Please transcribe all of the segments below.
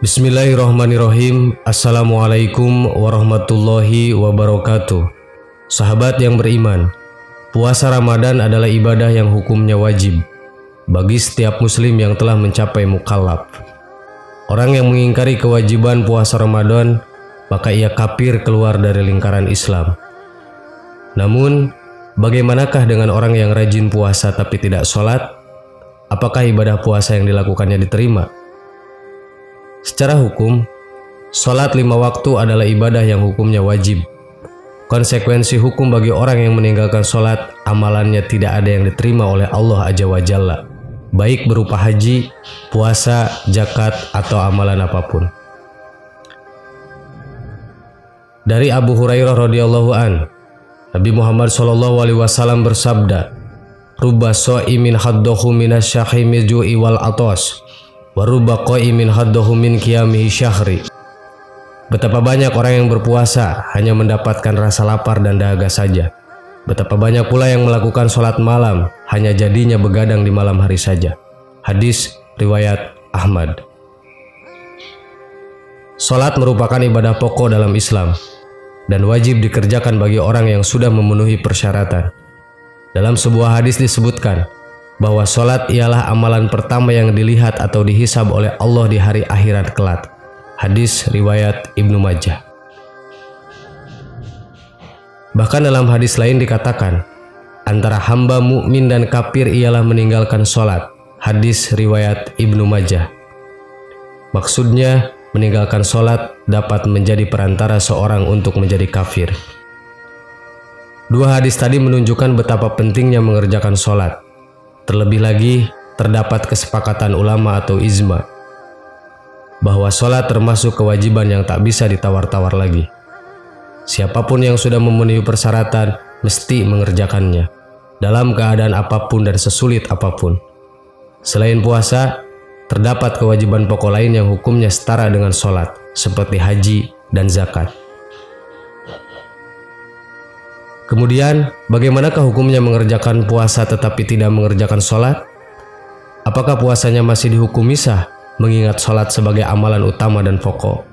Bismillahirrahmanirrahim. Assalamualaikum warahmatullahi wabarakatuh. Sahabat yang beriman, puasa Ramadan adalah ibadah yang hukumnya wajib bagi setiap muslim yang telah mencapai mukallaf. Orang yang mengingkari kewajiban puasa Ramadan, maka ia kafir keluar dari lingkaran Islam. Namun, bagaimanakah dengan orang yang rajin puasa tapi tidak sholat? Apakah ibadah puasa yang dilakukannya diterima? Secara hukum, sholat 5 waktu adalah ibadah yang hukumnya wajib. Konsekuensi hukum bagi orang yang meninggalkan sholat, amalannya tidak ada yang diterima oleh Allah Azza wa Jalla, baik berupa haji, puasa, zakat, atau amalan apapun. Dari Abu Hurairah radhiyallahu an, Nabi Muhammad SAW bersabda, "Rubba sha'imin haddahu minasyahimi ju'i wal atas, wa rubba qa'imin haddahu min qiyamihi syahri." Betapa banyak orang yang berpuasa hanya mendapatkan rasa lapar dan dahaga saja. Betapa banyak pula yang melakukan sholat malam hanya jadinya begadang di malam hari saja. Hadis riwayat Ahmad. Sholat merupakan ibadah pokok dalam Islam dan wajib dikerjakan bagi orang yang sudah memenuhi persyaratan. Dalam sebuah hadis disebutkan bahwa sholat ialah amalan pertama yang dilihat atau dihisab oleh Allah di hari akhirat kelak. Hadis riwayat Ibnu Majah. Bahkan dalam hadis lain dikatakan, antara hamba mukmin dan kafir ialah meninggalkan sholat. Hadis riwayat Ibnu Majah. Maksudnya, meninggalkan sholat dapat menjadi perantara seorang untuk menjadi kafir. Dua hadis tadi menunjukkan betapa pentingnya mengerjakan sholat. Terlebih lagi, terdapat kesepakatan ulama atau ijma bahwa sholat termasuk kewajiban yang tak bisa ditawar-tawar lagi. Siapapun yang sudah memenuhi persyaratan mesti mengerjakannya dalam keadaan apapun dan sesulit apapun. Selain puasa, terdapat kewajiban pokok lain yang hukumnya setara dengan sholat, seperti haji dan zakat. Kemudian, bagaimanakah hukumnya mengerjakan puasa tetapi tidak mengerjakan sholat? Apakah puasanya masih dihukumi sah, mengingat sholat sebagai amalan utama dan pokok?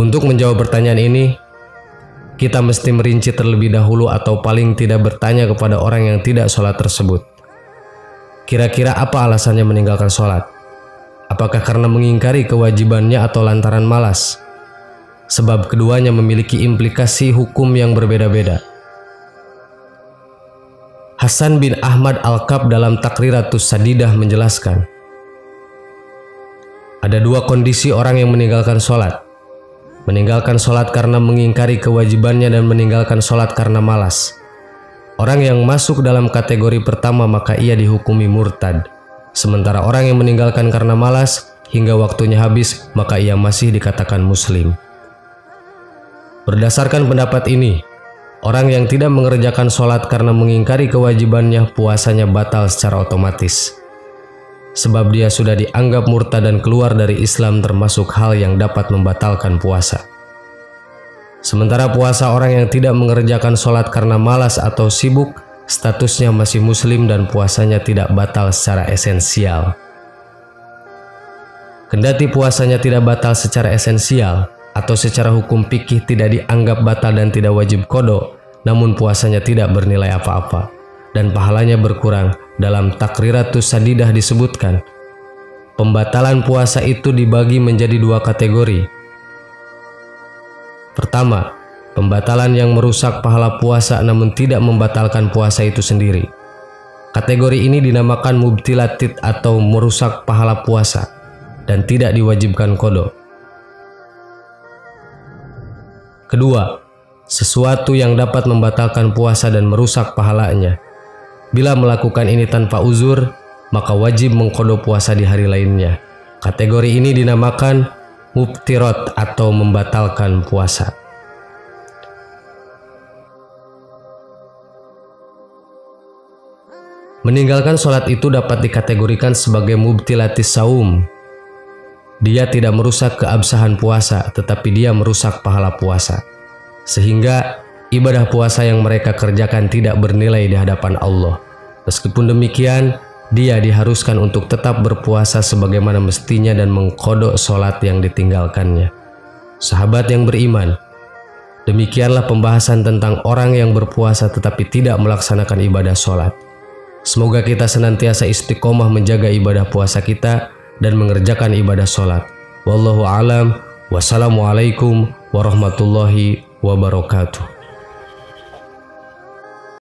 Untuk menjawab pertanyaan ini, kita mesti merinci terlebih dahulu atau paling tidak bertanya kepada orang yang tidak sholat tersebut. Kira-kira apa alasannya meninggalkan sholat? Apakah karena mengingkari kewajibannya atau lantaran malas? Sebab keduanya memiliki implikasi hukum yang berbeda-beda. Hasan bin Ahmad Al-Kab dalam Takriratus Sadidah menjelaskan, ada dua kondisi orang yang meninggalkan sholat. Meninggalkan sholat karena mengingkari kewajibannya dan meninggalkan sholat karena malas. Orang yang masuk dalam kategori pertama maka ia dihukumi murtad. Sementara orang yang meninggalkan karena malas hingga waktunya habis maka ia masih dikatakan muslim. Berdasarkan pendapat ini, orang yang tidak mengerjakan sholat karena mengingkari kewajibannya, puasanya batal secara otomatis. Sebab dia sudah dianggap murtad dan keluar dari Islam, termasuk hal yang dapat membatalkan puasa. Sementara puasa orang yang tidak mengerjakan sholat karena malas atau sibuk, statusnya masih muslim dan puasanya tidak batal secara esensial. Kendati puasanya tidak batal secara esensial, atau secara hukum fikih tidak dianggap batal dan tidak wajib qada, namun puasanya tidak bernilai apa-apa dan pahalanya berkurang. Dalam Takriratus Sadidah disebutkan, pembatalan puasa itu dibagi menjadi dua kategori. Pertama, pembatalan yang merusak pahala puasa namun tidak membatalkan puasa itu sendiri. Kategori ini dinamakan mubtilatid atau merusak pahala puasa dan tidak diwajibkan qada. Kedua, sesuatu yang dapat membatalkan puasa dan merusak pahalanya. Bila melakukan ini tanpa uzur, maka wajib mengqada puasa di hari lainnya. Kategori ini dinamakan mubtirat atau membatalkan puasa. Meninggalkan sholat itu dapat dikategorikan sebagai mubtilatis saum. Dia tidak merusak keabsahan puasa, tetapi dia merusak pahala puasa. Sehingga ibadah puasa yang mereka kerjakan tidak bernilai di hadapan Allah. Meskipun demikian, dia diharuskan untuk tetap berpuasa sebagaimana mestinya dan mengqadha sholat yang ditinggalkannya. Sahabat yang beriman, demikianlah pembahasan tentang orang yang berpuasa tetapi tidak melaksanakan ibadah sholat. Semoga kita senantiasa istiqomah menjaga ibadah puasa kita dan mengerjakan ibadah sholat. Wallahu a'lam. Wassalamualaikum warahmatullahi wabarakatuh.